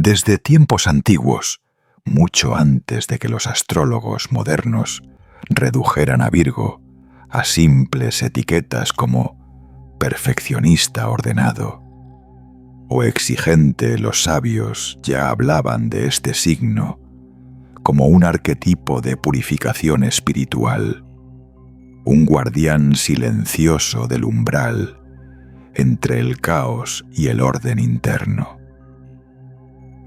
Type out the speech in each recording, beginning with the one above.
Desde tiempos antiguos, mucho antes de que los astrólogos modernos redujeran a Virgo a simples etiquetas como perfeccionista ordenado o exigente, los sabios ya hablaban de este signo como un arquetipo de purificación espiritual, un guardián silencioso del umbral entre el caos y el orden interno.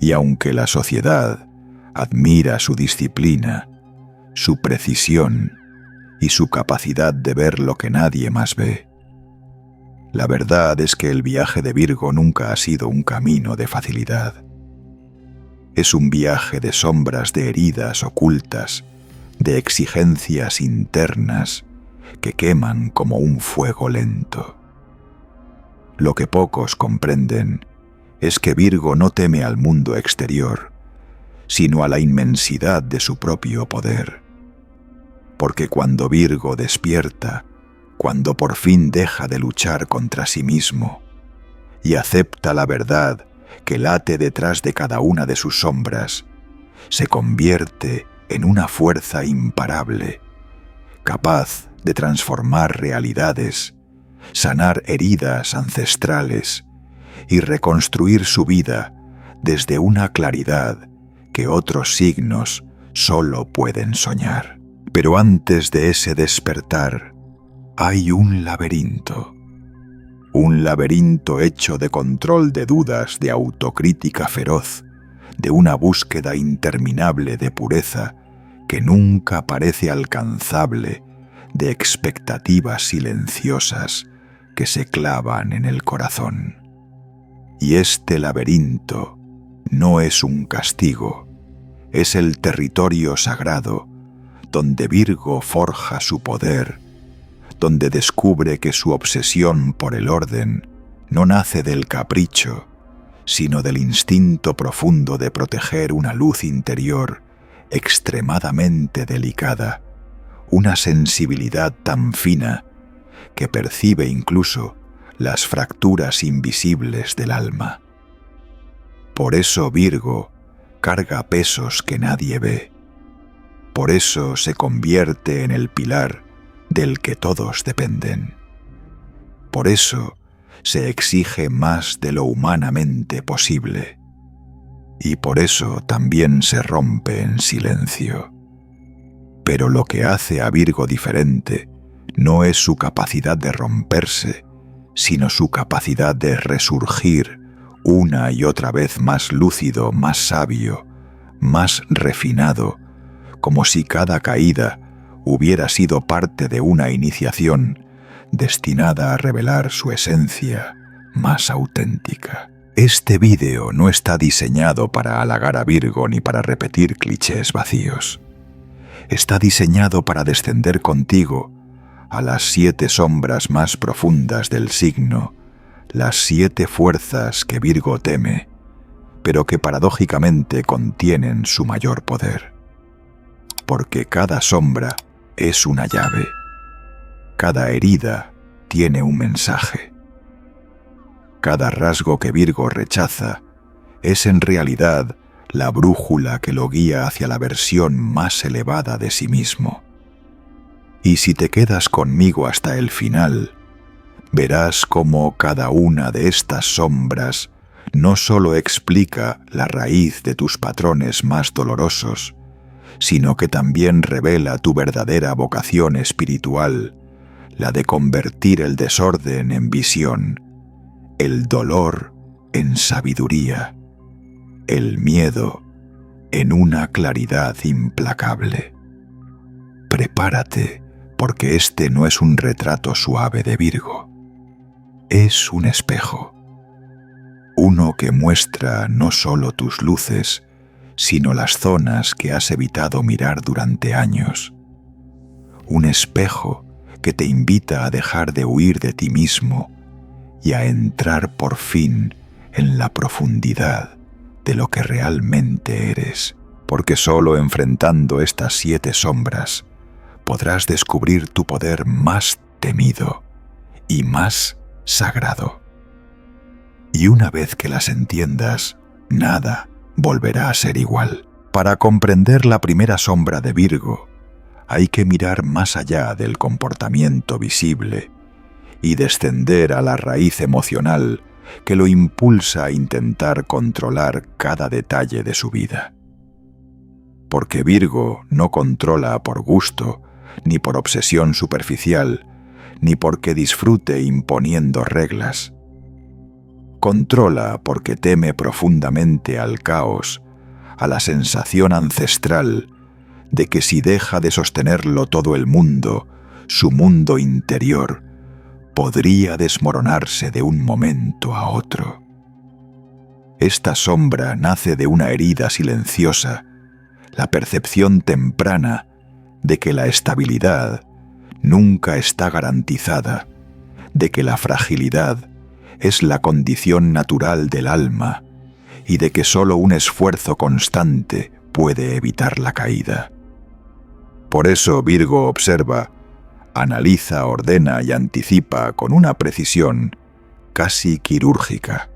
Y aunque la sociedad admira su disciplina, su precisión y su capacidad de ver lo que nadie más ve, la verdad es que el viaje de Virgo nunca ha sido un camino de facilidad. Es un viaje de sombras, de heridas ocultas, de exigencias internas que queman como un fuego lento. Lo que pocos comprenden es que Virgo no teme al mundo exterior, sino a la inmensidad de su propio poder. Porque cuando Virgo despierta, cuando por fin deja de luchar contra sí mismo y acepta la verdad que late detrás de cada una de sus sombras, se convierte en una fuerza imparable, capaz de transformar realidades, sanar heridas ancestrales y reconstruir su vida desde una claridad que otros signos solo pueden soñar. Pero antes de ese despertar, hay un laberinto hecho de control de dudas, de autocrítica feroz, de una búsqueda interminable de pureza que nunca parece alcanzable, de expectativas silenciosas que se clavan en el corazón. Y este laberinto no es un castigo, es el territorio sagrado donde Virgo forja su poder, donde descubre que su obsesión por el orden no nace del capricho, sino del instinto profundo de proteger una luz interior extremadamente delicada, una sensibilidad tan fina que percibe incluso las fracturas invisibles del alma. Por eso Virgo carga pesos que nadie ve. Por eso se convierte en el pilar del que todos dependen. Por eso se exige más de lo humanamente posible. Y por eso también se rompe en silencio. Pero lo que hace a Virgo diferente no es su capacidad de romperse, sino su capacidad de resurgir una y otra vez más lúcido, más sabio, más refinado, como si cada caída hubiera sido parte de una iniciación destinada a revelar su esencia más auténtica. Este vídeo no está diseñado para halagar a Virgo ni para repetir clichés vacíos. Está diseñado para descender contigo a las 7 sombras más profundas del signo, las 7 fuerzas que Virgo teme, pero que paradójicamente contienen su mayor poder. Porque cada sombra es una llave, cada herida tiene un mensaje. Cada rasgo que Virgo rechaza es en realidad la brújula que lo guía hacia la versión más elevada de sí mismo. Y si te quedas conmigo hasta el final, verás cómo cada una de estas sombras no solo explica la raíz de tus patrones más dolorosos, sino que también revela tu verdadera vocación espiritual, la de convertir el desorden en visión, el dolor en sabiduría, el miedo en una claridad implacable. Prepárate, porque este no es un retrato suave de Virgo, es un espejo, uno que muestra no solo tus luces, sino las zonas que has evitado mirar durante años. Un espejo que te invita a dejar de huir de ti mismo y a entrar por fin en la profundidad de lo que realmente eres, porque solo enfrentando estas 7 sombras podrás descubrir tu poder más temido y más sagrado. Y una vez que las entiendas, nada, volverá a ser igual. Para comprender la primera sombra de Virgo, hay que mirar más allá del comportamiento visible y descender a la raíz emocional que lo impulsa a intentar controlar cada detalle de su vida. Porque Virgo no controla por gusto, ni por obsesión superficial, ni porque disfrute imponiendo reglas. Controla porque teme profundamente al caos, a la sensación ancestral de que si deja de sostenerlo todo el mundo, su mundo interior, podría desmoronarse de un momento a otro. Esta sombra nace de una herida silenciosa, la percepción temprana de que la estabilidad nunca está garantizada, de que la fragilidad es la condición natural del alma y de que solo un esfuerzo constante puede evitar la caída. Por eso Virgo observa, analiza, ordena y anticipa con una precisión casi quirúrgica.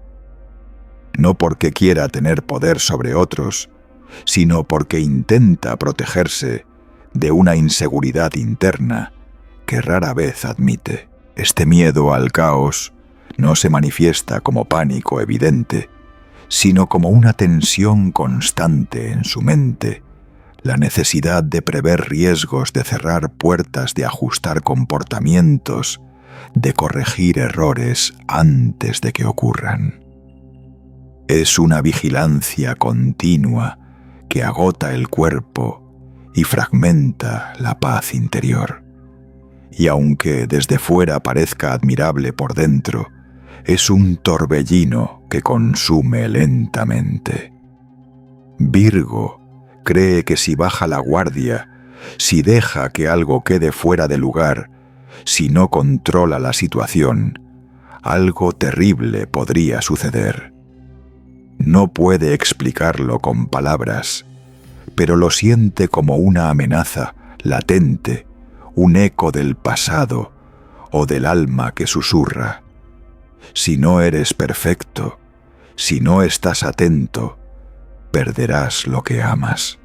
No porque quiera tener poder sobre otros, sino porque intenta protegerse de una inseguridad interna que rara vez admite. Este miedo al caos no se manifiesta como pánico evidente, sino como una tensión constante en su mente, la necesidad de prever riesgos, de cerrar puertas, de ajustar comportamientos, de corregir errores antes de que ocurran. Es una vigilancia continua que agota el cuerpo y fragmenta la paz interior. Y aunque desde fuera parezca admirable por dentro, es un torbellino que consume lentamente. Virgo cree que si baja la guardia, si deja que algo quede fuera de lugar, si no controla la situación, algo terrible podría suceder. No puede explicarlo con palabras, pero lo siente como una amenaza latente, un eco del pasado o del alma que susurra. Si no eres perfecto, si no estás atento, perderás lo que amas.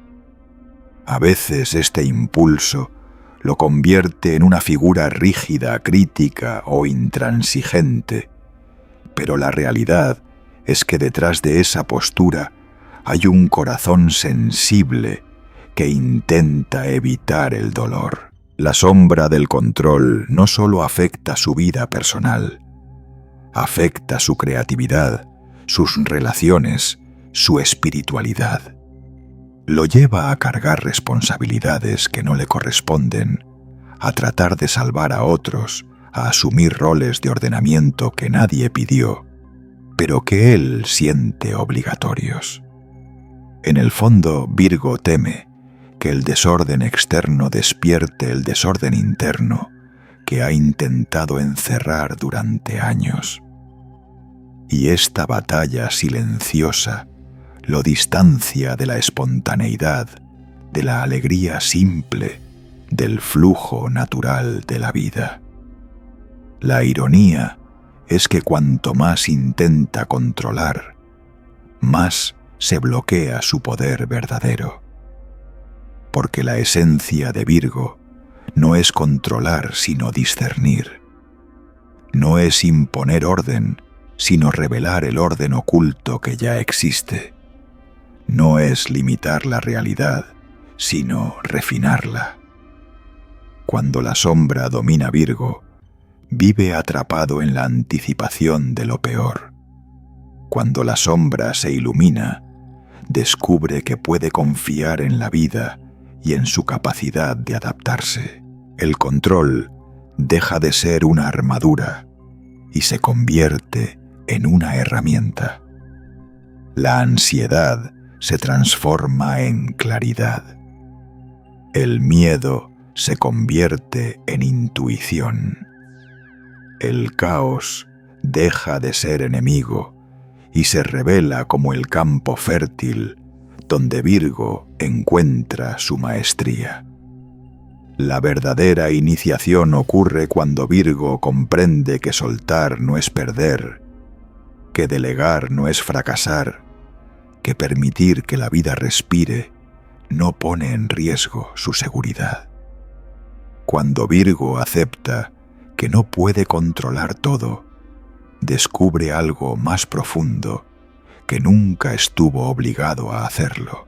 A veces este impulso lo convierte en una figura rígida, crítica o intransigente, pero la realidad es que detrás de esa postura hay un corazón sensible que intenta evitar el dolor. La sombra del control no solo afecta su vida personal, afecta su creatividad, sus relaciones, su espiritualidad. Lo lleva a cargar responsabilidades que no le corresponden, a tratar de salvar a otros, a asumir roles de ordenamiento que nadie pidió, pero que él siente obligatorios. En el fondo, Virgo teme que el desorden externo despierte el desorden interno que ha intentado encerrar durante años. Y esta batalla silenciosa lo distancia de la espontaneidad, de la alegría simple, del flujo natural de la vida. La ironía es que cuanto más intenta controlar, más se bloquea su poder verdadero. Porque la esencia de Virgo no es controlar sino discernir. No es imponer orden, sino revelar el orden oculto que ya existe. No es limitar la realidad, sino refinarla. Cuando la sombra domina Virgo, vive atrapado en la anticipación de lo peor. Cuando la sombra se ilumina, descubre que puede confiar en la vida y en su capacidad de adaptarse. El control deja de ser una armadura y se convierte en una herramienta. La ansiedad se transforma en claridad. El miedo se convierte en intuición. El caos deja de ser enemigo y se revela como el campo fértil donde Virgo encuentra su maestría. La verdadera iniciación ocurre cuando Virgo comprende que soltar no es perder, que delegar no es fracasar, que permitir que la vida respire no pone en riesgo su seguridad. Cuando Virgo acepta que no puede controlar todo, descubre algo más profundo que nunca estuvo obligado a hacerlo.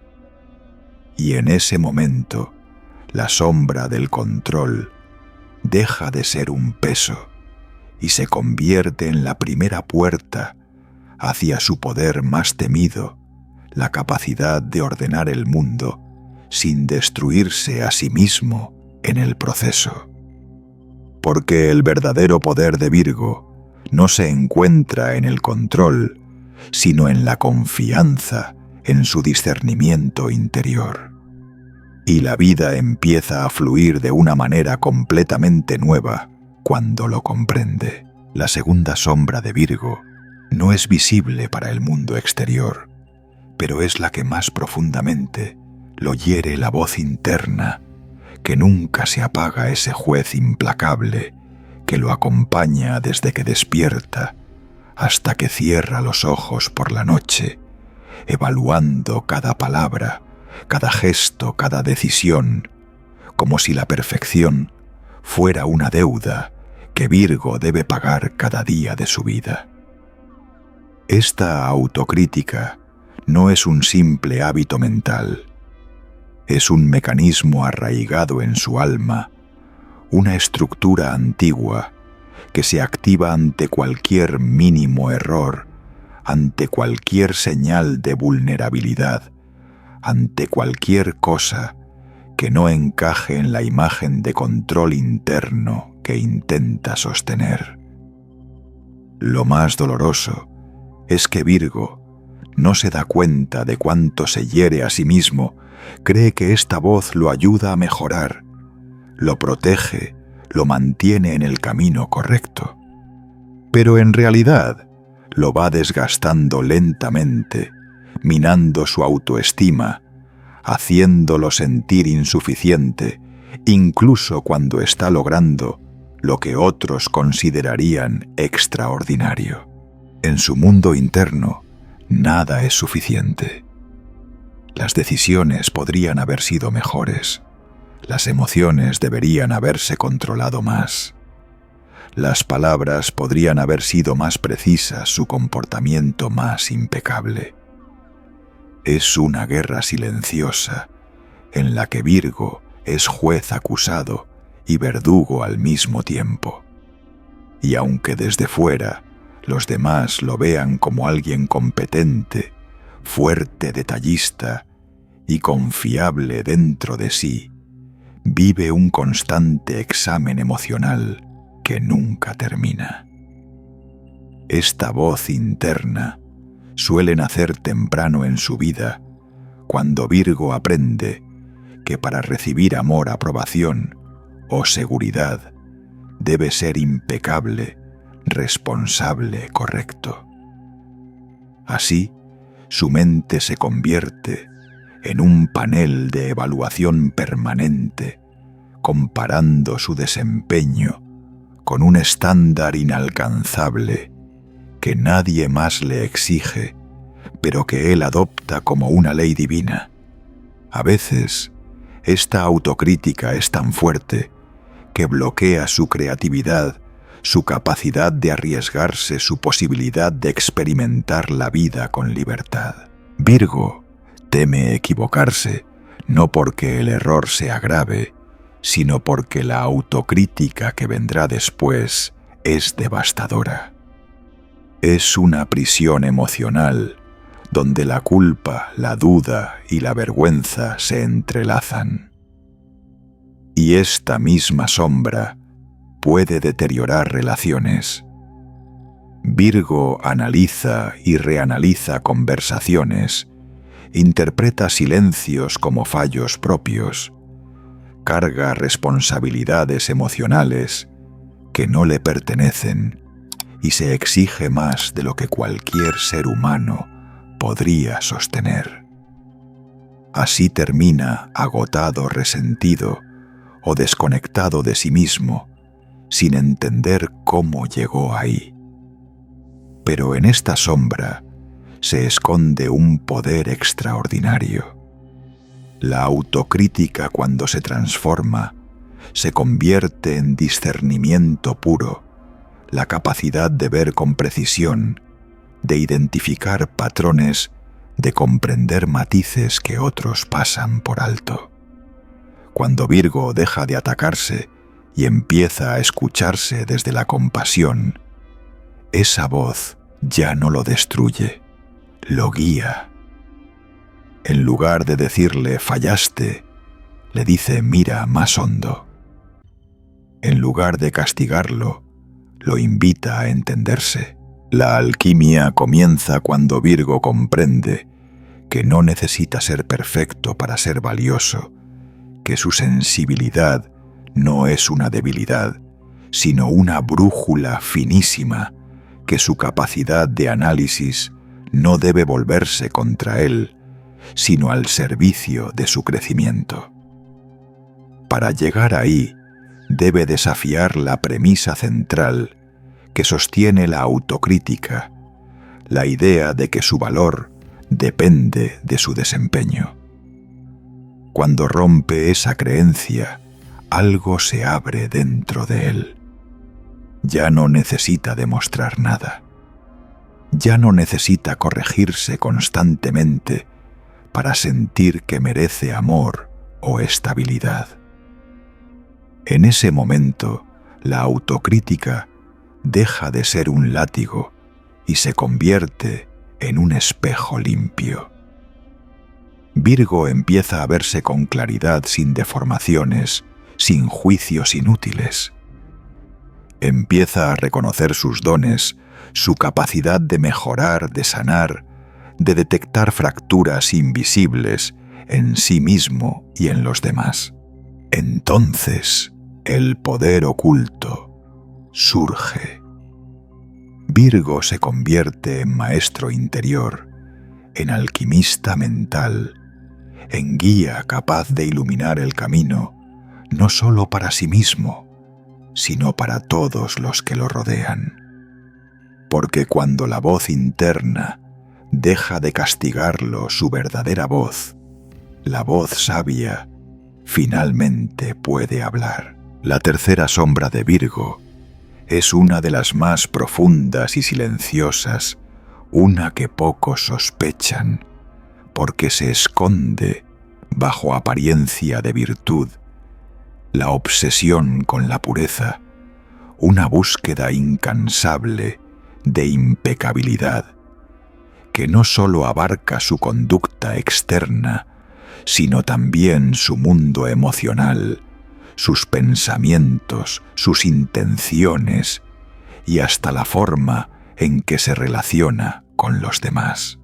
Y en ese momento, la sombra del control deja de ser un peso y se convierte en la primera puerta hacia su poder más temido, la capacidad de ordenar el mundo sin destruirse a sí mismo en el proceso. Porque el verdadero poder de Virgo no se encuentra en el control, sino en la confianza en su discernimiento interior. Y la vida empieza a fluir de una manera completamente nueva cuando lo comprende. La segunda sombra de Virgo no es visible para el mundo exterior, pero es la que más profundamente lo hiere la voz interna, que nunca se apaga ese juez implacable que lo acompaña desde que despierta hasta que cierra los ojos por la noche, evaluando cada palabra, cada gesto, cada decisión, como si la perfección fuera una deuda que Virgo debe pagar cada día de su vida. Esta autocrítica no es un simple hábito mental, es un mecanismo arraigado en su alma, una estructura antigua que se activa ante cualquier mínimo error, ante cualquier señal de vulnerabilidad, ante cualquier cosa que no encaje en la imagen de control interno que intenta sostener. Lo más doloroso es que Virgo no se da cuenta de cuánto se hiere a sí mismo, cree que esta voz lo ayuda a mejorar, lo protege, lo mantiene en el camino correcto. Pero en realidad lo va desgastando lentamente, minando su autoestima, haciéndolo sentir insuficiente, incluso cuando está logrando lo que otros considerarían extraordinario. En su mundo interno, nada es suficiente. Las decisiones podrían haber sido mejores. Las emociones deberían haberse controlado más. Las palabras podrían haber sido más precisas, su comportamiento más impecable. Es una guerra silenciosa en la que Virgo es juez acusado y verdugo al mismo tiempo. Y aunque desde fuera los demás lo vean como alguien competente, fuerte, detallista y confiable dentro de sí, vive un constante examen emocional que nunca termina. Esta voz interna suele nacer temprano en su vida, cuando Virgo aprende que para recibir amor, aprobación o seguridad debe ser impecable, responsable, correcto. Así, su mente se convierte en un panel de evaluación permanente, comparando su desempeño con un estándar inalcanzable que nadie más le exige, pero que él adopta como una ley divina. A veces, esta autocrítica es tan fuerte que bloquea su creatividad, su capacidad de arriesgarse, su posibilidad de experimentar la vida con libertad. Virgo teme equivocarse, no porque el error sea grave, sino porque la autocrítica que vendrá después es devastadora. Es una prisión emocional donde la culpa, la duda y la vergüenza se entrelazan. Y esta misma sombra puede deteriorar relaciones. Virgo analiza y reanaliza conversaciones, interpreta silencios como fallos propios, carga responsabilidades emocionales que no le pertenecen y se exige más de lo que cualquier ser humano podría sostener. Así termina agotado, resentido o desconectado de sí mismo, sin entender cómo llegó ahí. Pero en esta sombra se esconde un poder extraordinario. La autocrítica, cuando se transforma, se convierte en discernimiento puro, la capacidad de ver con precisión, de identificar patrones, de comprender matices que otros pasan por alto. Cuando Virgo deja de atacarse y empieza a escucharse desde la compasión, esa voz ya no lo destruye, lo guía. En lugar de decirle fallaste, le dice mira más hondo. En lugar de castigarlo, lo invita a entenderse. La alquimia comienza cuando Virgo comprende que no necesita ser perfecto para ser valioso, que su sensibilidad no es una debilidad, sino una brújula finísima, que su capacidad de análisis no debe volverse contra él, sino al servicio de su crecimiento. Para llegar ahí, debe desafiar la premisa central que sostiene la autocrítica, la idea de que su valor depende de su desempeño. Cuando rompe esa creencia, algo se abre dentro de él. Ya no necesita demostrar nada. Ya no necesita corregirse constantemente para sentir que merece amor o estabilidad. En ese momento, la autocrítica deja de ser un látigo y se convierte en un espejo limpio. Virgo empieza a verse con claridad, sin deformaciones, sin juicios inútiles. Empieza a reconocer sus dones, su capacidad de mejorar, de sanar, de detectar fracturas invisibles en sí mismo y en los demás. Entonces, el poder oculto surge. Virgo se convierte en maestro interior, en alquimista mental, en guía capaz de iluminar el camino, no solo para sí mismo, sino para todos los que lo rodean. Porque cuando la voz interna deja de castigarlo, su verdadera voz, la voz sabia, finalmente puede hablar. La tercera sombra de Virgo es una de las más profundas y silenciosas, una que pocos sospechan, porque se esconde bajo apariencia de virtud, la obsesión con la pureza, una búsqueda incansable de impecabilidad, que no solo abarca su conducta externa, sino también su mundo emocional, sus pensamientos, sus intenciones y hasta la forma en que se relaciona con los demás.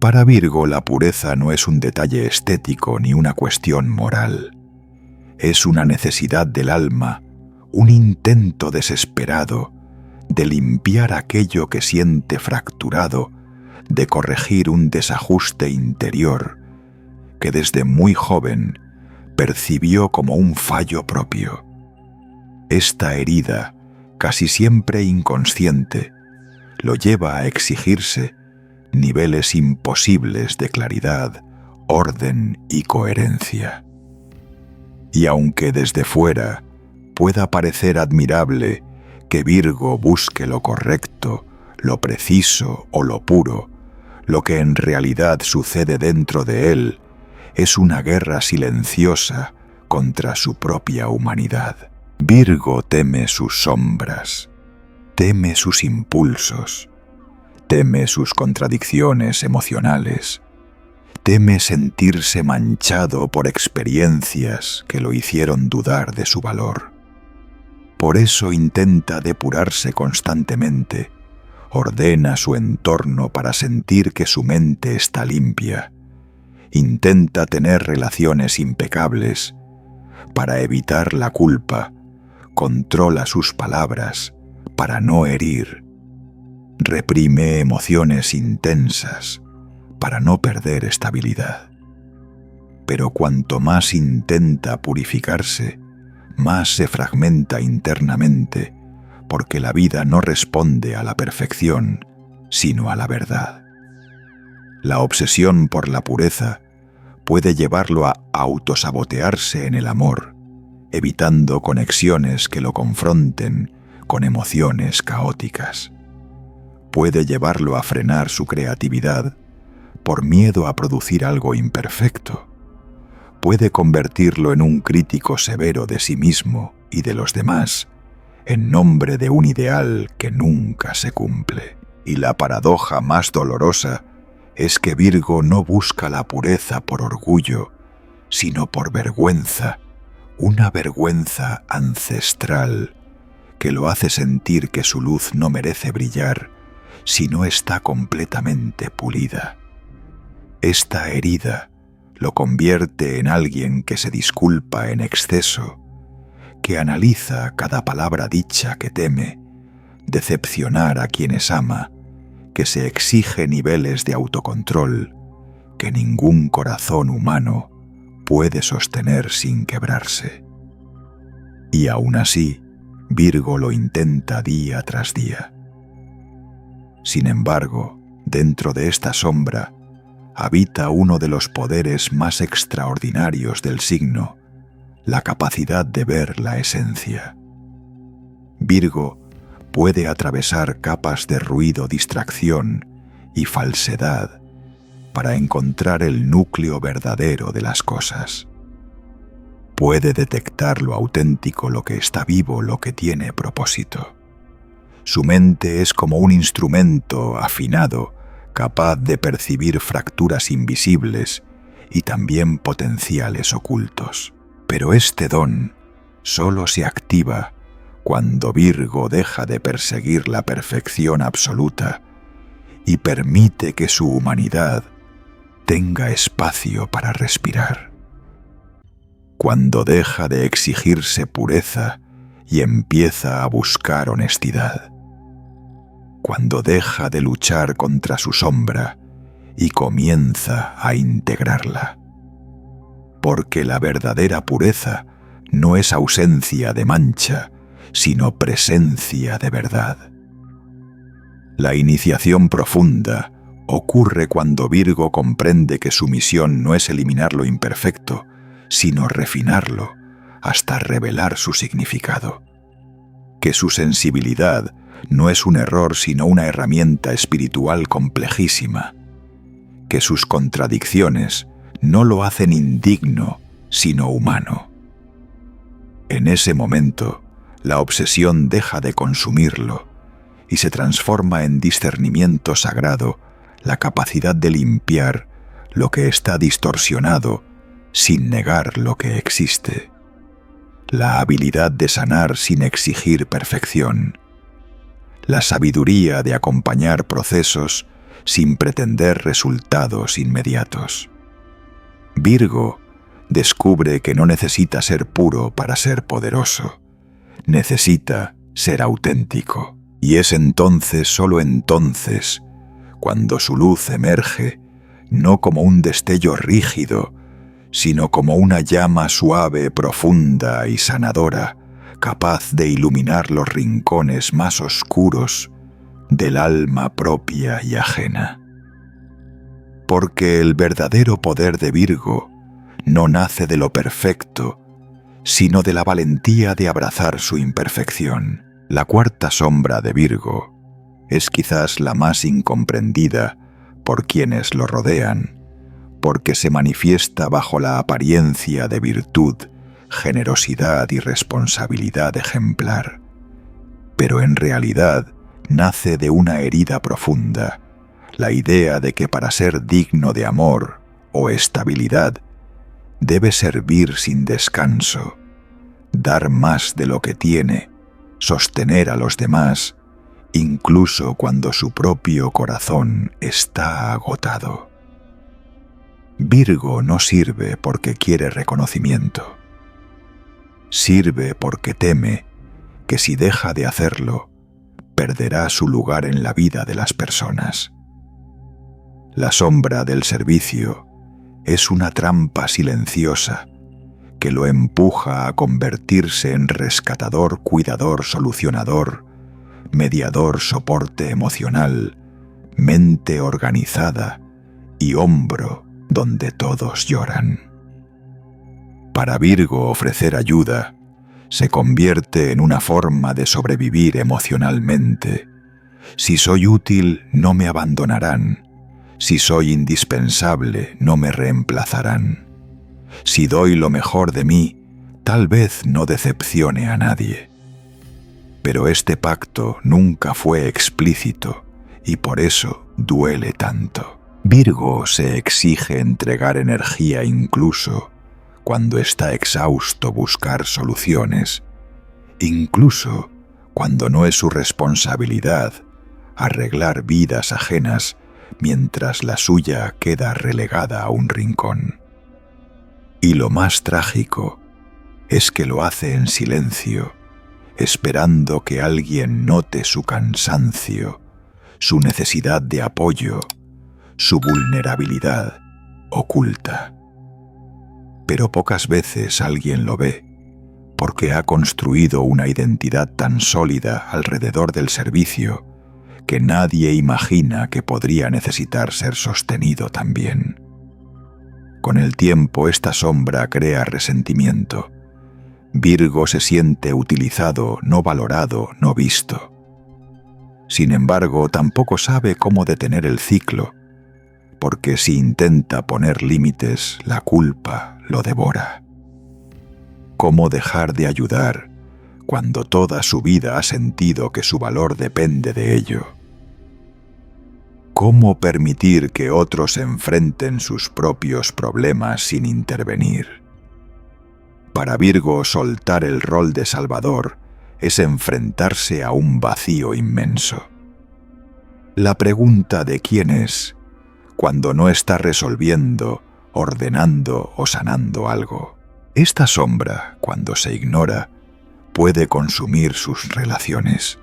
Para Virgo, la pureza no es un detalle estético ni una cuestión moral. Es una necesidad del alma, un intento desesperado de limpiar aquello que siente fracturado, de corregir un desajuste interior que desde muy joven percibió como un fallo propio. Esta herida, casi siempre inconsciente, lo lleva a exigirse niveles imposibles de claridad, orden y coherencia. Y aunque desde fuera pueda parecer admirable que Virgo busque lo correcto, lo preciso o lo puro, lo que en realidad sucede dentro de él es una guerra silenciosa contra su propia humanidad. Virgo teme sus sombras, teme sus impulsos, teme sus contradicciones emocionales, teme sentirse manchado por experiencias que lo hicieron dudar de su valor. Por eso intenta depurarse constantemente, ordena su entorno para sentir que su mente está limpia, intenta tener relaciones impecables. Para evitar la culpa, controla sus palabras para no herir. Reprime emociones intensas para no perder estabilidad. Pero cuanto más intenta purificarse, más se fragmenta internamente, porque la vida no responde a la perfección, sino a la verdad. La obsesión por la pureza puede llevarlo a autosabotearse en el amor, evitando conexiones que lo confronten con emociones caóticas. Puede llevarlo a frenar su creatividad por miedo a producir algo imperfecto. Puede convertirlo en un crítico severo de sí mismo y de los demás, en nombre de un ideal que nunca se cumple. Y la paradoja más dolorosa es que Virgo no busca la pureza por orgullo, sino por vergüenza, una vergüenza ancestral que lo hace sentir que su luz no merece brillar si no está completamente pulida. Esta herida lo convierte en alguien que se disculpa en exceso, que analiza cada palabra dicha que teme decepcionar a quienes ama, que se exige niveles de autocontrol que ningún corazón humano puede sostener sin quebrarse. Y aún así, Virgo lo intenta día tras día. Sin embargo, dentro de esta sombra habita uno de los poderes más extraordinarios del signo, la capacidad de ver la esencia. Virgo puede atravesar capas de ruido, distracción y falsedad para encontrar el núcleo verdadero de las cosas. Puede detectar lo auténtico, lo que está vivo, lo que tiene propósito. Su mente es como un instrumento afinado, capaz de percibir fracturas invisibles y también potenciales ocultos. Pero este don solo se activa cuando Virgo deja de perseguir la perfección absoluta y permite que su humanidad tenga espacio para respirar. Cuando deja de exigirse pureza y empieza a buscar honestidad. Cuando deja de luchar contra su sombra y comienza a integrarla. Porque la verdadera pureza no es ausencia de mancha, sino presencia de verdad. La iniciación profunda ocurre cuando Virgo comprende que su misión no es eliminar lo imperfecto, sino refinarlo hasta revelar su significado. Que su sensibilidad no es un error, sino una herramienta espiritual complejísima. Que sus contradicciones no lo hacen indigno, sino humano. En ese momento, la obsesión deja de consumirlo y se transforma en discernimiento sagrado, la capacidad de limpiar lo que está distorsionado sin negar lo que existe. La habilidad de sanar sin exigir perfección. La sabiduría de acompañar procesos sin pretender resultados inmediatos. Virgo descubre que no necesita ser puro para ser poderoso. Necesita ser auténtico. Y es entonces, solo entonces, cuando su luz emerge, no como un destello rígido, sino como una llama suave, profunda y sanadora, capaz de iluminar los rincones más oscuros del alma propia y ajena. Porque el verdadero poder de Virgo no nace de lo perfecto, sino de la valentía de abrazar su imperfección. La cuarta sombra de Virgo es quizás la más incomprendida por quienes lo rodean, porque se manifiesta bajo la apariencia de virtud, generosidad y responsabilidad ejemplar. Pero en realidad nace de una herida profunda, la idea de que para ser digno de amor o estabilidad, debe servir sin descanso, dar más de lo que tiene, sostener a los demás, incluso cuando su propio corazón está agotado. Virgo no sirve porque quiere reconocimiento. Sirve porque teme que si deja de hacerlo, perderá su lugar en la vida de las personas. La sombra del servicio es una trampa silenciosa que lo empuja a convertirse en rescatador, cuidador, solucionador, mediador, soporte emocional, mente organizada y hombro donde todos lloran. Para Virgo, ofrecer ayuda se convierte en una forma de sobrevivir emocionalmente. Si soy útil, no me abandonarán. Si soy indispensable, no me reemplazarán. Si doy lo mejor de mí, tal vez no decepcione a nadie. Pero este pacto nunca fue explícito y por eso duele tanto. Virgo se exige entregar energía incluso cuando está exhausto buscar soluciones, incluso cuando no es su responsabilidad arreglar vidas ajenas mientras la suya queda relegada a un rincón. Y lo más trágico es que lo hace en silencio, esperando que alguien note su cansancio, su necesidad de apoyo, su vulnerabilidad oculta. Pero pocas veces alguien lo ve, porque ha construido una identidad tan sólida alrededor del servicio que nadie imagina que podría necesitar ser sostenido también. Con el tiempo esta sombra crea resentimiento. Virgo se siente utilizado, no valorado, no visto. Sin embargo, tampoco sabe cómo detener el ciclo, porque si intenta poner límites, la culpa lo devora. ¿Cómo dejar de ayudar cuando toda su vida ha sentido que su valor depende de ello? ¿Cómo permitir que otros enfrenten sus propios problemas sin intervenir? Para Virgo, soltar el rol de salvador es enfrentarse a un vacío inmenso. La pregunta de quién es, cuando no está resolviendo, ordenando o sanando algo. Esta sombra, cuando se ignora, puede consumir sus relaciones.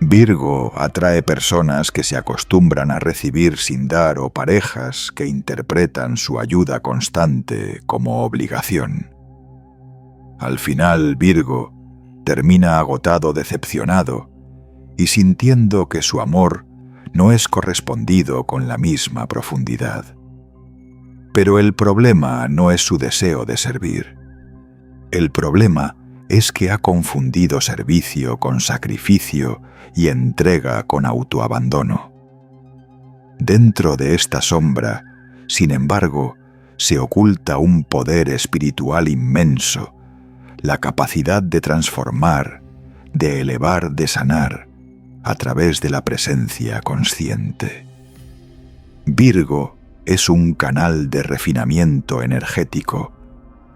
Virgo atrae personas que se acostumbran a recibir sin dar o parejas que interpretan su ayuda constante como obligación. Al final, Virgo termina agotado, decepcionado y sintiendo que su amor no es correspondido con la misma profundidad. Pero el problema no es su deseo de servir. El problema es que ha confundido servicio con sacrificio y entrega con autoabandono. Dentro de esta sombra, sin embargo, se oculta un poder espiritual inmenso, la capacidad de transformar, de elevar, de sanar, a través de la presencia consciente. Virgo es un canal de refinamiento energético,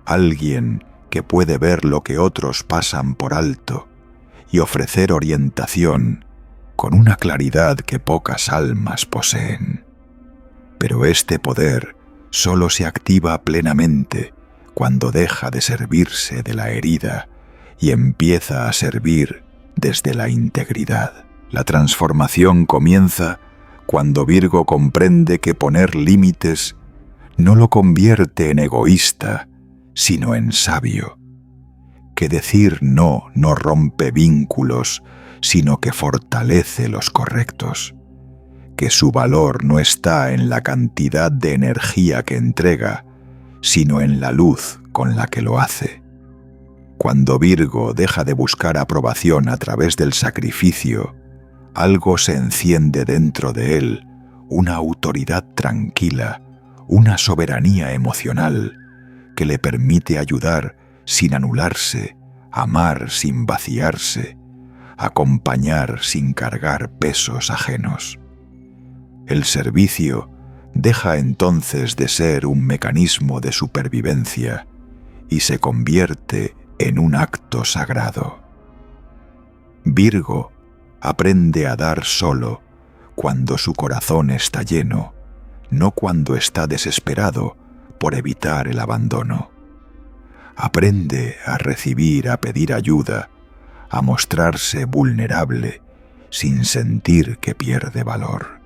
alguien que puede ver lo que otros pasan por alto y ofrecer orientación con una claridad que pocas almas poseen. Pero este poder solo se activa plenamente cuando deja de servirse de la herida y empieza a servir desde la integridad. La transformación comienza cuando Virgo comprende que poner límites no lo convierte en egoísta, sino en sabio, que decir no rompe vínculos, sino que fortalece los correctos, que su valor no está en la cantidad de energía que entrega, sino en la luz con la que lo hace. Cuando Virgo deja de buscar aprobación a través del sacrificio, algo se enciende dentro de él, una autoridad tranquila, una soberanía emocional que le permite ayudar sin anularse, amar sin vaciarse, acompañar sin cargar pesos ajenos. El servicio deja entonces de ser un mecanismo de supervivencia y se convierte en un acto sagrado. Virgo aprende a dar solo cuando su corazón está lleno, no cuando está desesperado por evitar el abandono. Aprende a recibir, a pedir ayuda, a mostrarse vulnerable sin sentir que pierde valor.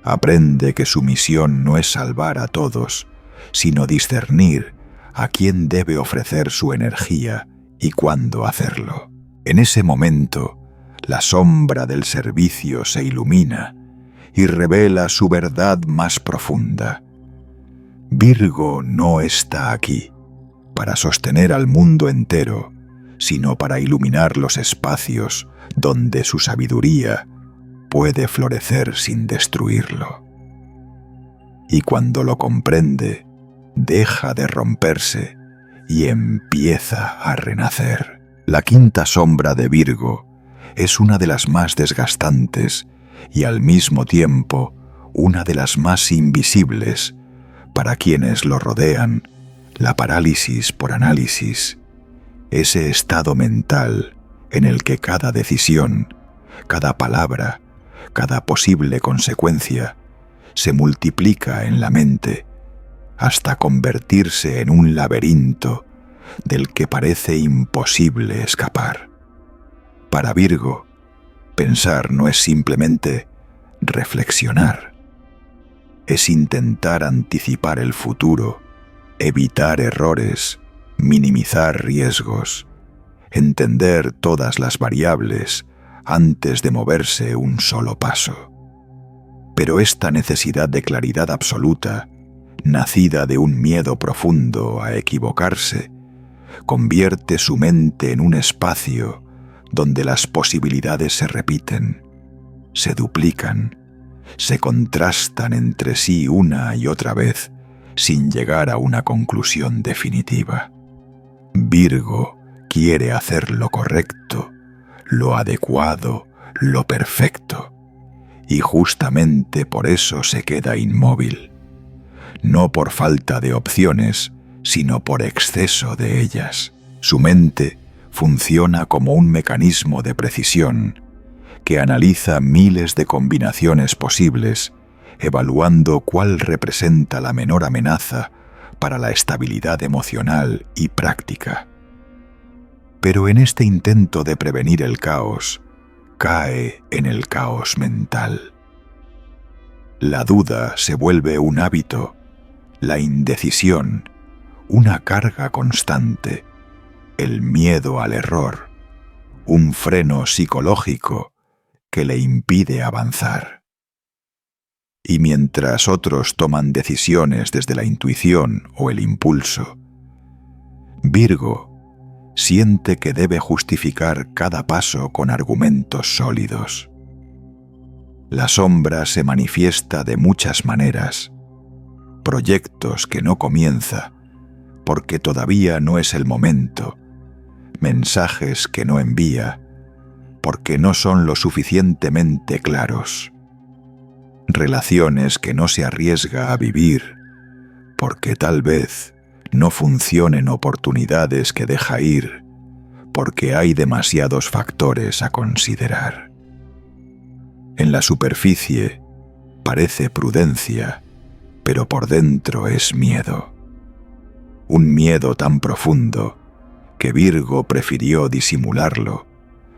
Aprende que su misión no es salvar a todos, sino discernir a quién debe ofrecer su energía y cuándo hacerlo. En ese momento, la sombra del servicio se ilumina y revela su verdad más profunda. Virgo no está aquí para sostener al mundo entero, sino para iluminar los espacios donde su sabiduría puede florecer sin destruirlo. Y cuando lo comprende, deja de romperse y empieza a renacer. La quinta sombra de Virgo es una de las más desgastantes y al mismo tiempo una de las más invisibles para quienes lo rodean. La parálisis por análisis, ese estado mental en el que cada decisión, cada palabra, cada posible consecuencia se multiplica en la mente hasta convertirse en un laberinto del que parece imposible escapar. Para Virgo, pensar no es simplemente reflexionar, es intentar anticipar el futuro, evitar errores, minimizar riesgos, entender todas las variables antes de moverse un solo paso. Pero esta necesidad de claridad absoluta, nacida de un miedo profundo a equivocarse, convierte su mente en un espacio donde las posibilidades se repiten, se duplican, se contrastan entre sí una y otra vez, sin llegar a una conclusión definitiva. Virgo quiere hacer lo correcto, lo adecuado, lo perfecto, y justamente por eso se queda inmóvil, no por falta de opciones, sino por exceso de ellas. Su mente funciona como un mecanismo de precisión que analiza miles de combinaciones posibles, evaluando cuál representa la menor amenaza para la estabilidad emocional y práctica. Pero en este intento de prevenir el caos, cae en el caos mental. La duda se vuelve un hábito, la indecisión una carga constante, el miedo al error, un freno psicológico que le impide avanzar. Y mientras otros toman decisiones desde la intuición o el impulso, Virgo siente que debe justificar cada paso con argumentos sólidos. La sombra se manifiesta de muchas maneras, proyectos que no comienza porque todavía no es el momento, mensajes que no envía porque no son lo suficientemente claros, relaciones que no se arriesga a vivir porque tal vez no funcionen oportunidades que deja ir porque hay demasiados factores a considerar. En la superficie parece prudencia, pero por dentro es miedo. Un miedo tan profundo que Virgo prefirió disimularlo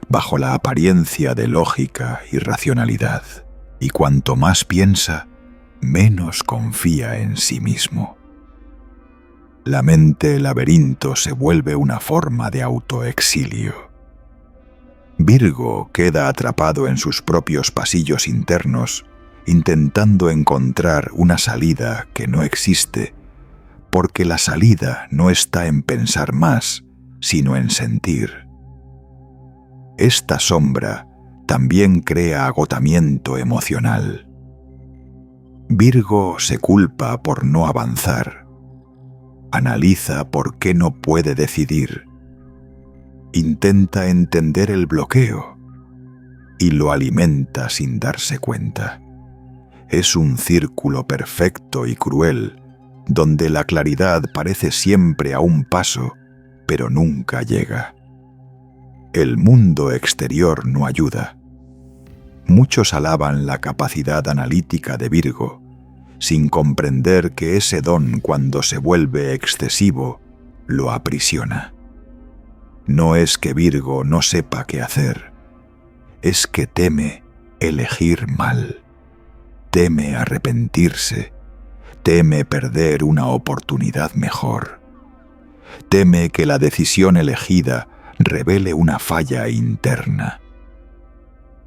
bajo la apariencia de lógica y racionalidad. Y cuanto más piensa, menos confía en sí mismo. La mente laberinto se vuelve una forma de autoexilio. Virgo queda atrapado en sus propios pasillos internos, intentando encontrar una salida que no existe, porque la salida no está en pensar más, sino en sentir. Esta sombra también crea agotamiento emocional. Virgo se culpa por no avanzar. Analiza por qué no puede decidir. Intenta entender el bloqueo y lo alimenta sin darse cuenta. Es un círculo perfecto y cruel, donde la claridad parece siempre a un paso, pero nunca llega. El mundo exterior no ayuda. Muchos alaban la capacidad analítica de Virgo, sin comprender que ese don, cuando se vuelve excesivo, lo aprisiona. No es que Virgo no sepa qué hacer, es que teme elegir mal, teme arrepentirse, teme perder una oportunidad mejor, teme que la decisión elegida revele una falla interna.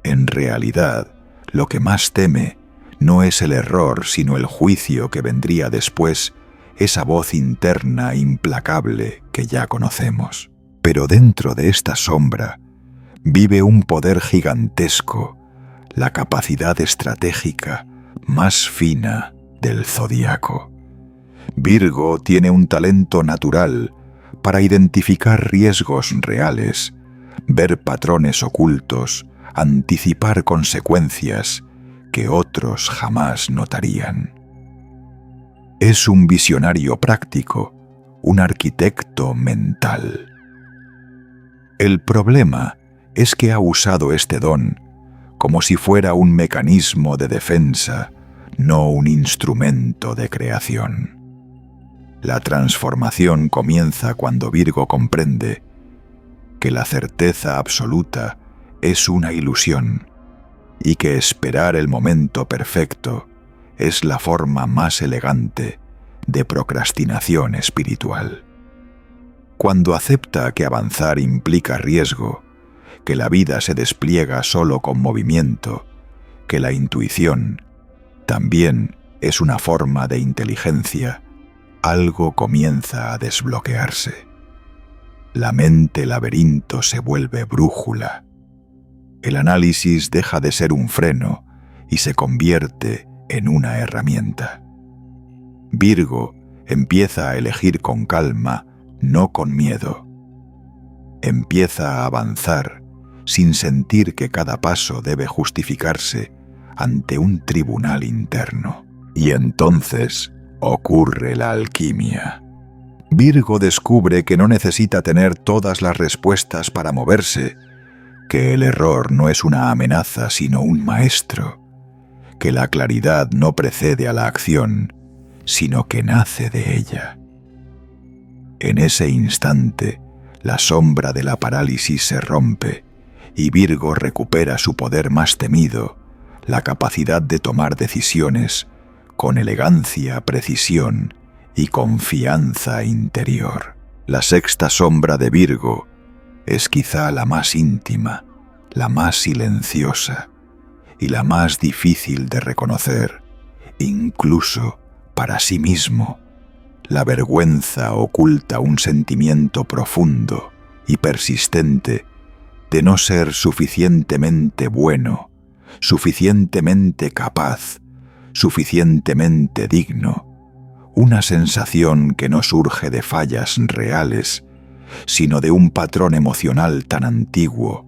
En realidad, lo que más teme No es el error, sino el juicio que vendría después, esa voz interna implacable que ya conocemos. Pero dentro de esta sombra vive un poder gigantesco, la capacidad estratégica más fina del zodiaco. Virgo tiene un talento natural para identificar riesgos reales, ver patrones ocultos, anticipar consecuencias que otros jamás notarían. Es un visionario práctico, un arquitecto mental. El problema es que ha usado este don como si fuera un mecanismo de defensa, no un instrumento de creación. La transformación comienza cuando Virgo comprende que la certeza absoluta es una ilusión y que esperar el momento perfecto es la forma más elegante de procrastinación espiritual. Cuando acepta que avanzar implica riesgo, que la vida se despliega solo con movimiento, que la intuición también es una forma de inteligencia, algo comienza a desbloquearse. La mente laberinto se vuelve brújula. El análisis deja de ser un freno y se convierte en una herramienta. Virgo empieza a elegir con calma, no con miedo. Empieza a avanzar sin sentir que cada paso debe justificarse ante un tribunal interno. Y entonces ocurre la alquimia. Virgo descubre que no necesita tener todas las respuestas para moverse, que el error no es una amenaza sino un maestro, que la claridad no precede a la acción, sino que nace de ella. En ese instante, la sombra de la parálisis se rompe y Virgo recupera su poder más temido, la capacidad de tomar decisiones con elegancia, precisión y confianza interior. La sexta sombra de Virgo es quizá la más íntima, la más silenciosa y la más difícil de reconocer, incluso para sí mismo. La vergüenza oculta un sentimiento profundo y persistente de no ser suficientemente bueno, suficientemente capaz, suficientemente digno, una sensación que no surge de fallas reales, sino de un patrón emocional tan antiguo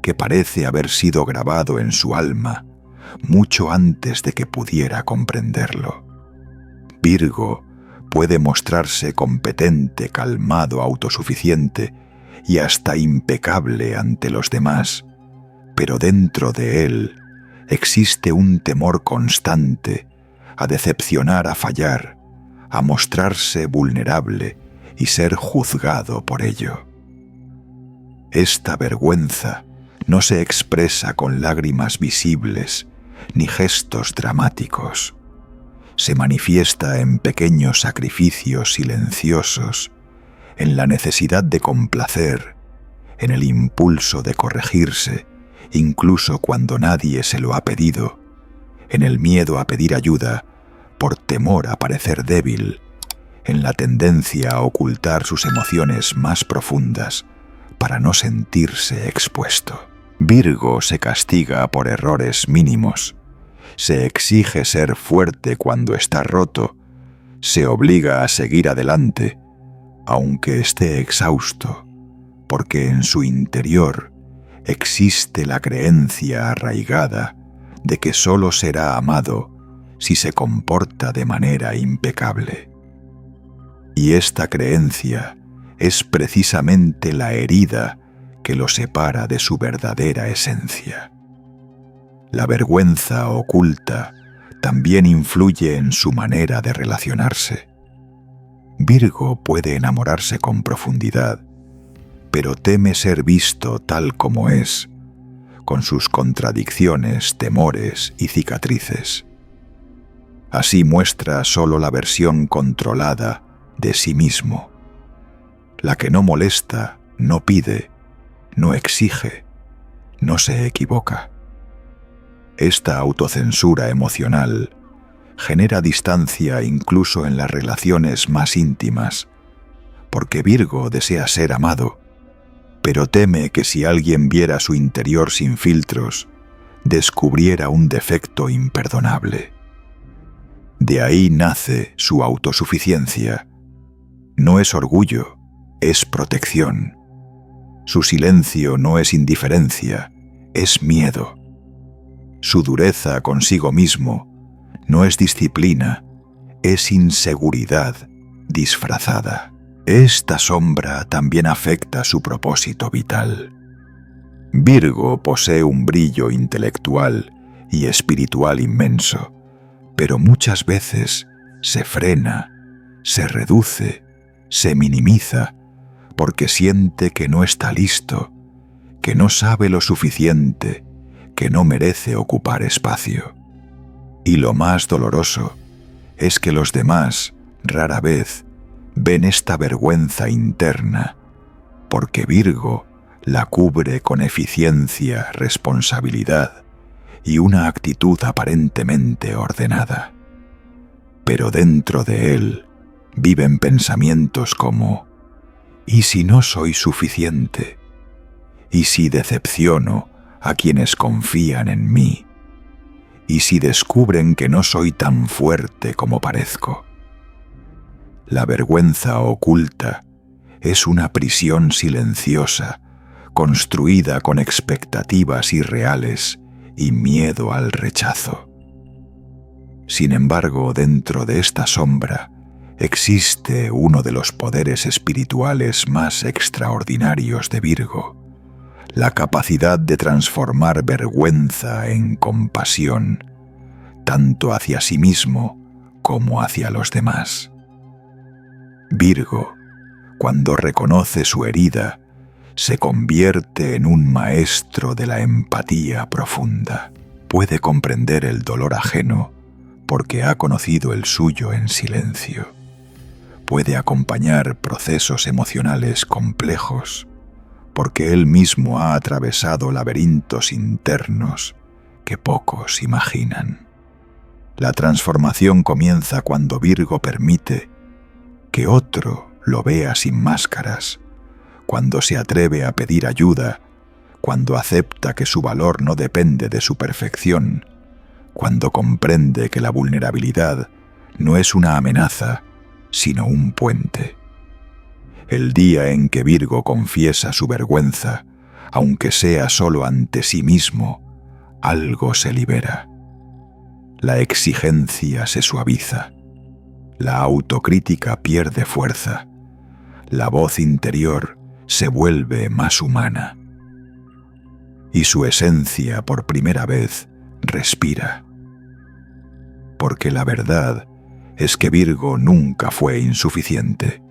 que parece haber sido grabado en su alma mucho antes de que pudiera comprenderlo. Virgo puede mostrarse competente, calmado, autosuficiente y hasta impecable ante los demás, pero dentro de él existe un temor constante a decepcionar, a fallar, a mostrarse vulnerable y ser juzgado por ello. Esta vergüenza no se expresa con lágrimas visibles ni gestos dramáticos. Se manifiesta en pequeños sacrificios silenciosos, en la necesidad de complacer, en el impulso de corregirse, incluso cuando nadie se lo ha pedido, en el miedo a pedir ayuda por temor a parecer débil, en la tendencia a ocultar sus emociones más profundas para no sentirse expuesto. Virgo se castiga por errores mínimos, se exige ser fuerte cuando está roto, se obliga a seguir adelante, aunque esté exhausto, porque en su interior existe la creencia arraigada de que solo será amado si se comporta de manera impecable. Y esta creencia es precisamente la herida que lo separa de su verdadera esencia. La vergüenza oculta también influye en su manera de relacionarse. Virgo puede enamorarse con profundidad, pero teme ser visto tal como es, con sus contradicciones, temores y cicatrices. Así muestra solo la versión controlada de sí mismo, la que no molesta, no pide, no exige, no se equivoca. Esta autocensura emocional genera distancia incluso en las relaciones más íntimas, porque Virgo desea ser amado, pero teme que si alguien viera su interior sin filtros, descubriera un defecto imperdonable. De ahí nace su autosuficiencia. No es orgullo, es protección. Su silencio no es indiferencia, es miedo. Su dureza consigo mismo no es disciplina, es inseguridad disfrazada. Esta sombra también afecta su propósito vital. Virgo posee un brillo intelectual y espiritual inmenso, pero muchas veces se frena, se reduce, se minimiza, porque siente que no está listo, que no sabe lo suficiente, que no merece ocupar espacio. Y lo más doloroso es que los demás, rara vez, ven esta vergüenza interna, porque Virgo la cubre con eficiencia, responsabilidad y una actitud aparentemente ordenada. Pero dentro de él viven pensamientos como: ¿y si no soy suficiente? ¿Y si decepciono a quienes confían en mí? ¿Y si descubren que no soy tan fuerte como parezco? La vergüenza oculta es una prisión silenciosa, construida con expectativas irreales y miedo al rechazo. Sin embargo, dentro de esta sombra existe uno de los poderes espirituales más extraordinarios de Virgo: la capacidad de transformar vergüenza en compasión, tanto hacia sí mismo como hacia los demás. Virgo, cuando reconoce su herida, se convierte en un maestro de la empatía profunda. Puede comprender el dolor ajeno porque ha conocido el suyo en silencio. Puede acompañar procesos emocionales complejos porque él mismo ha atravesado laberintos internos que pocos imaginan. La transformación comienza cuando Virgo permite que otro lo vea sin máscaras, cuando se atreve a pedir ayuda, cuando acepta que su valor no depende de su perfección, cuando comprende que la vulnerabilidad no es una amenaza, sino un puente. El día en que Virgo confiesa su vergüenza, aunque sea solo ante sí mismo, algo se libera. La exigencia se suaviza, la autocrítica pierde fuerza, la voz interior se vuelve más humana y su esencia por primera vez respira. Porque la verdad es que Virgo nunca fue insuficiente,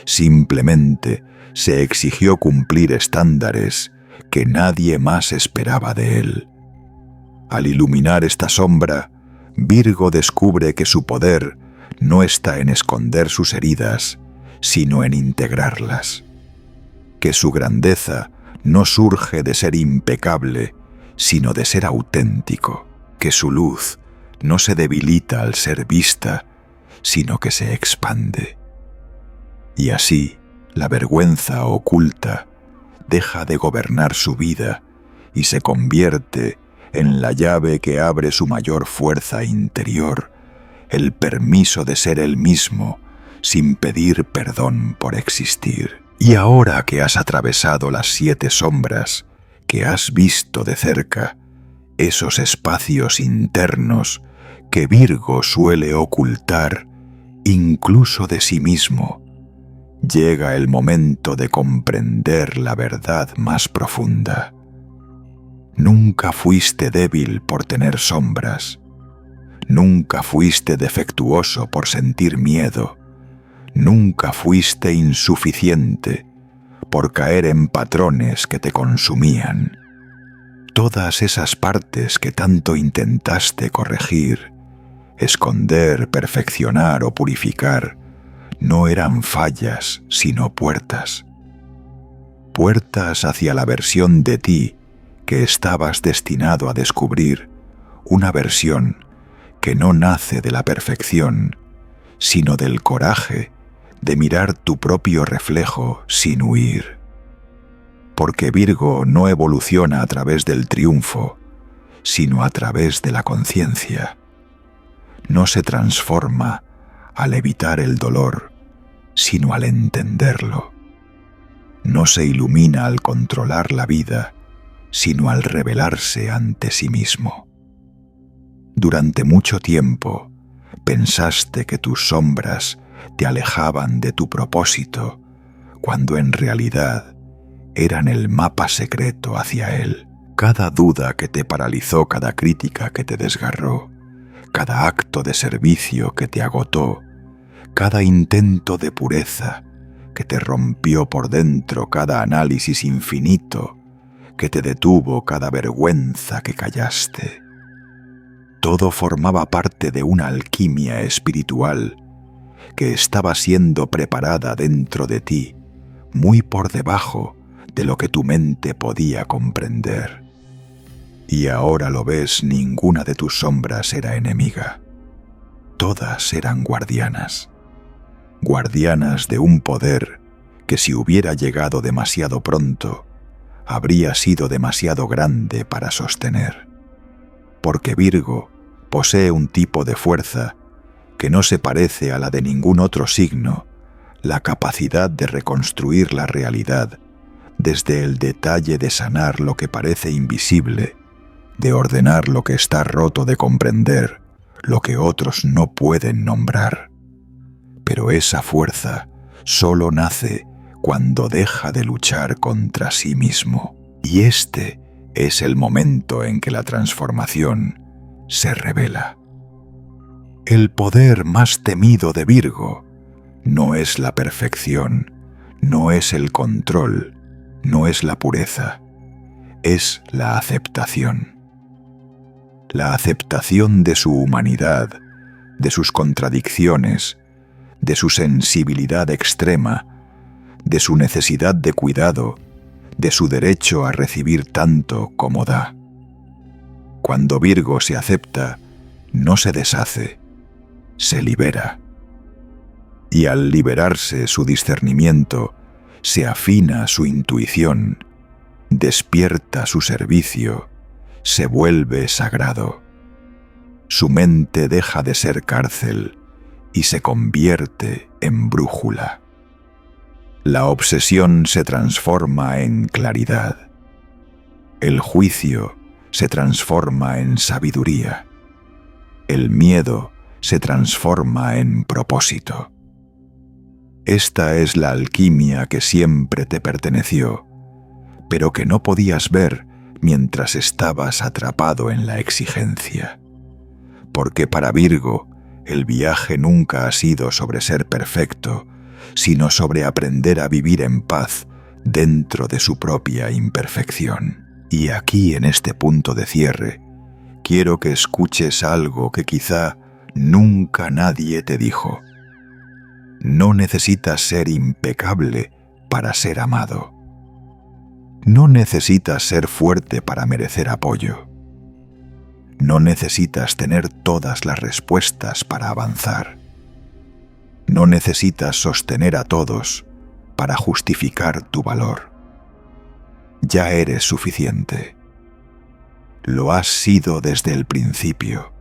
simplemente se exigió cumplir estándares que nadie más esperaba de él. Al iluminar esta sombra, Virgo descubre que su poder no está en esconder sus heridas, sino en integrarlas. Que su grandeza no surge de ser impecable, sino de ser auténtico. Que su luz no se debilita al ser vista, sino que se expande. Y así, la vergüenza oculta deja de gobernar su vida y se convierte en la llave que abre su mayor fuerza interior, el permiso de ser él mismo sin pedir perdón por existir. Y ahora que has atravesado las 7 sombras, que has visto de cerca esos espacios internos que Virgo suele ocultar incluso de sí mismo, llega el momento de comprender la verdad más profunda. Nunca fuiste débil por tener sombras. Nunca fuiste defectuoso por sentir miedo. Nunca fuiste insuficiente por caer en patrones que te consumían. Todas esas partes que tanto intentaste corregir, esconder, perfeccionar o purificar, no eran fallas, sino puertas. Puertas hacia la versión de ti que estabas destinado a descubrir una versión que no nace de la perfección, sino del coraje de mirar tu propio reflejo sin huir. Porque Virgo no evoluciona a través del triunfo, sino a través de la conciencia. No se transforma al evitar el dolor, sino al entenderlo. No se ilumina al controlar la vida, sino al revelarse ante sí mismo. Durante mucho tiempo pensaste que tus sombras te alejaban de tu propósito, cuando en realidad eran el mapa secreto hacia él. Cada duda que te paralizó, cada crítica que te desgarró, cada acto de servicio que te agotó, cada intento de pureza que te rompió por dentro, cada análisis infinito que te detuvo, cada vergüenza que callaste. Todo formaba parte de una alquimia espiritual que estaba siendo preparada dentro de ti, muy por debajo de lo que tu mente podía comprender. Y ahora lo ves, ninguna de tus sombras era enemiga. Todas eran guardianas. Guardianas de un poder que, si hubiera llegado demasiado pronto, habría sido demasiado grande para sostener. Porque Virgo posee un tipo de fuerza que no se parece a la de ningún otro signo, la capacidad de reconstruir la realidad desde el detalle, de sanar lo que parece invisible, de ordenar lo que está roto, de comprender lo que otros no pueden nombrar. Pero esa fuerza solo nace cuando deja de luchar contra sí mismo. Y este es el momento en que la transformación se revela. El poder más temido de Virgo no es la perfección, no es el control, no es la pureza, es la aceptación. La aceptación de su humanidad, de sus contradicciones, de su sensibilidad extrema, de su necesidad de cuidado, de su derecho a recibir tanto como da. Cuando Virgo se acepta, no se deshace, se libera. Y al liberarse su discernimiento, se afina su intuición, despierta su servicio, se vuelve sagrado. Su mente deja de ser cárcel y se convierte en brújula. La obsesión se transforma en claridad. El juicio se transforma en sabiduría. El miedo se transforma en propósito. Esta es la alquimia que siempre te perteneció, pero que no podías ver mientras estabas atrapado en la exigencia. Porque para Virgo, el viaje nunca ha sido sobre ser perfecto, sino sobre aprender a vivir en paz dentro de su propia imperfección. Y aquí, en este punto de cierre, quiero que escuches algo que quizá nunca nadie te dijo. No necesitas ser impecable para ser amado. No necesitas ser fuerte para merecer apoyo. No necesitas tener todas las respuestas para avanzar. No necesitas sostener a todos para justificar tu valor. Ya eres suficiente. Lo has sido desde el principio.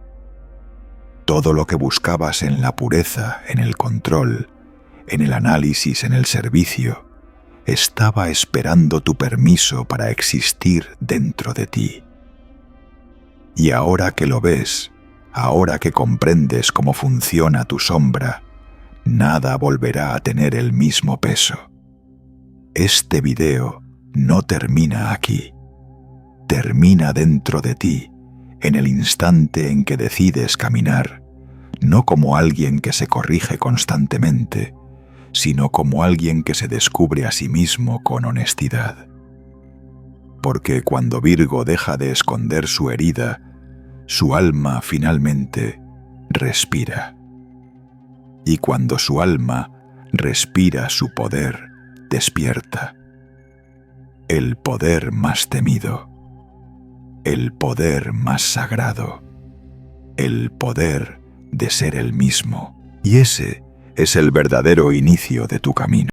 Todo lo que buscabas en la pureza, en el control, en el análisis, en el servicio, estaba esperando tu permiso para existir dentro de ti. Y ahora que lo ves, ahora que comprendes cómo funciona tu sombra, nada volverá a tener el mismo peso. Este video no termina aquí. Termina dentro de ti, en el instante en que decides caminar, no como alguien que se corrige constantemente, sino como alguien que se descubre a sí mismo con honestidad. Porque cuando Virgo deja de esconder su herida, su alma finalmente respira. Y cuando su alma respira su poder, despierta. El poder más temido, el poder más sagrado. el poder de ser el mismo. Y ese es el verdadero inicio de tu camino.